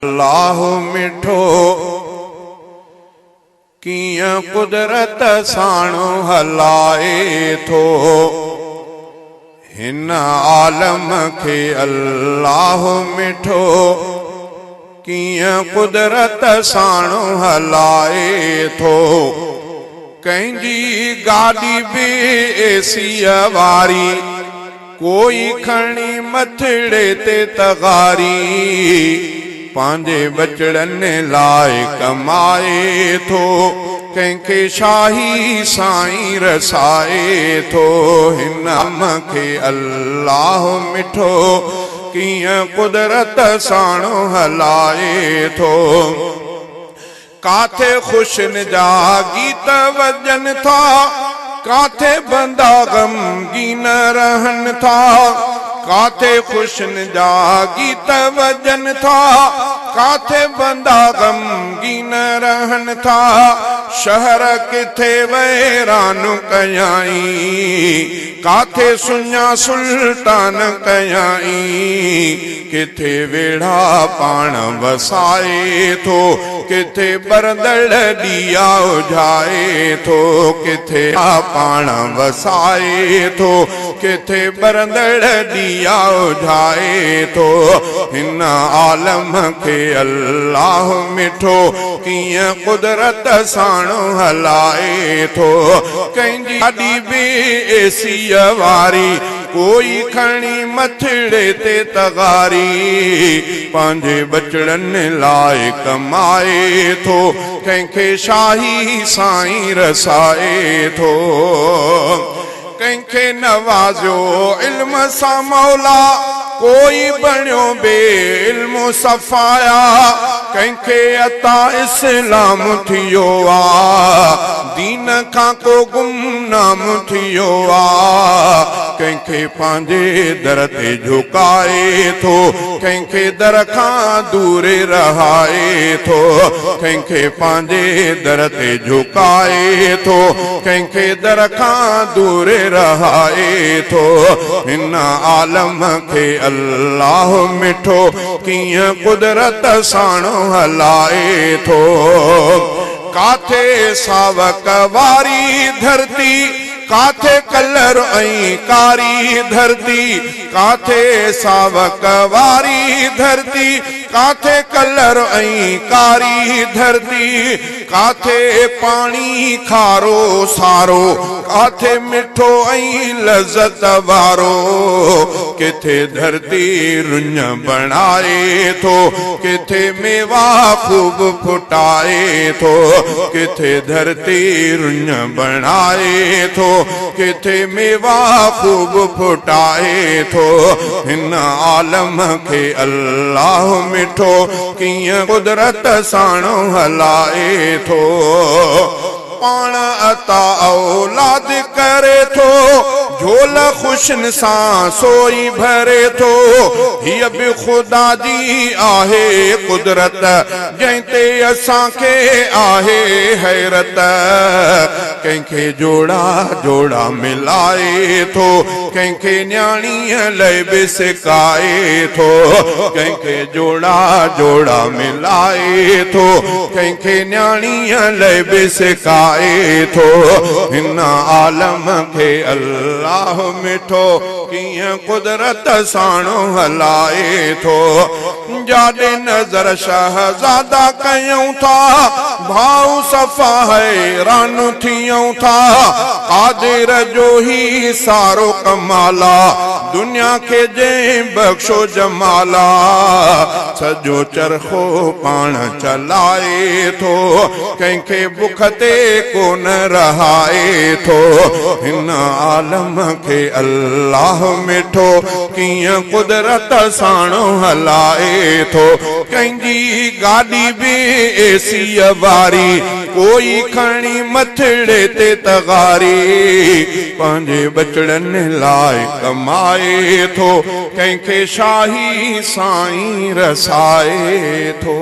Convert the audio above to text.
अल्लाह मिठो कियां कुदरत साणो हलाए थो। हिन आलम के अल्लाह मिठो कियां कुदरत साणो हलाए थो। कंहिंजी गाड़ी बि एसीअ वारी कोई खणी मथड़े ते तगारी पांजे बचड़नि लाइ कमाए थो। कंहिंखे शाही साईं रसाए थो। हिन मूंखे अल्लाह मिठो कियां कुदरत साणो हलाए थो। काथे खुशन जा गीत वजन था, काथे बंदा गमगीन रहन था। काथे खुशन जा गीत वजन था, काथे बंदा गमगीन रहन था। शहर किथे वैरान कयाई, काथे सुञा सुल्तान कयाई। किथे वेड़ा पाण वसाए थो, किथे बरदड़ दिया उजाए थो। किथे पाण वसाए थो, किथे बरदड़ दिया उजाए थो। हिन आलम के अल्लाह मिठो कियां कुदरत साणो हलाए थो। कंहिंजी गाड़ी बि एसीअ वारी कोई खणी मथड़े ते तगारी पांजे बचड़नि लाइ कमाए थो। कंहिंखे शाही साईं रसाए थो। कंहिंखे नवाज़ियो इल्म सां मौला, कोई बणियो बे इल्म सफ़ाया। कंहिंखे अता इस्लाम थियो आ, दीन खां को गुमनाम थियो आ। कंहिंखे पंहिंजे दर ते झुकाए थो, कंहिंखे दर खां दूर रहाए थो। कंहिंखे पंहिंजे दर ते झुकाए थो, कंहिंखे दर खां दूर रहाए थो। हिन आलम के अल्लाह मिठो कियां कुदरत साणो हलाए थो। काथे सावक वारी धरती, काथे कलर ऐं कारी धरती। काथे सावक वारी धरती, काथे कलर ऐं कारी धरती। काथे पानी खारो सारो, काथे मिठो ऐं लज़त वारो। किथे धरती रुञ बणाए थो, किथे मेवा खूब फुटाए थो। किथे धरती रुञ बणाए थो, किथे मेवा खूब फुटाए थो। हिन आलम के अल्लाह मिठो कियां कुदरत साणो हलाए थो। पाण अता औलाद करे थो, झोल खुशन सां सोई भरे थो। हीअ बि ख़ुदा जी आहे कुदरत, जंहिं ते असांखे आहे हैरत। कंहिंखे जोड़ा जोड़ा मिलाए थो, कंहिंखे न्याणीअ लाइ बि सिकाए थो। कंहिंखे जोड़ा जोड़ा मिलाए थो, कंहिंखे न्याणीअ लाइ बि सिकाए थो। हिन आलम के अल्लाह मिठो कियां कुदरत साणो हलाए थो। जाॾे नज़र शहज़ादा कयूं था, भाऊ सफ़ा हैरान थियूं था। क़ादिर जो ही सारो कमाला, दुनिया के जंहिं बख़्शो जमाला। सॼो चरखो पाण चलाए थो, कंहिंखे बुख ते कोन रहाए थो। हिन आलम के अल्लाह मिठो कियां कुदरत साणो हलाए थो। कंहिंजी गाड़ी बि एसीअ वारी कोई खणी मथड़े ते तगारी पंहिंजे बचड़नि लाइ कमाए थो। कंहिंखे शाही साईं रसाए थो।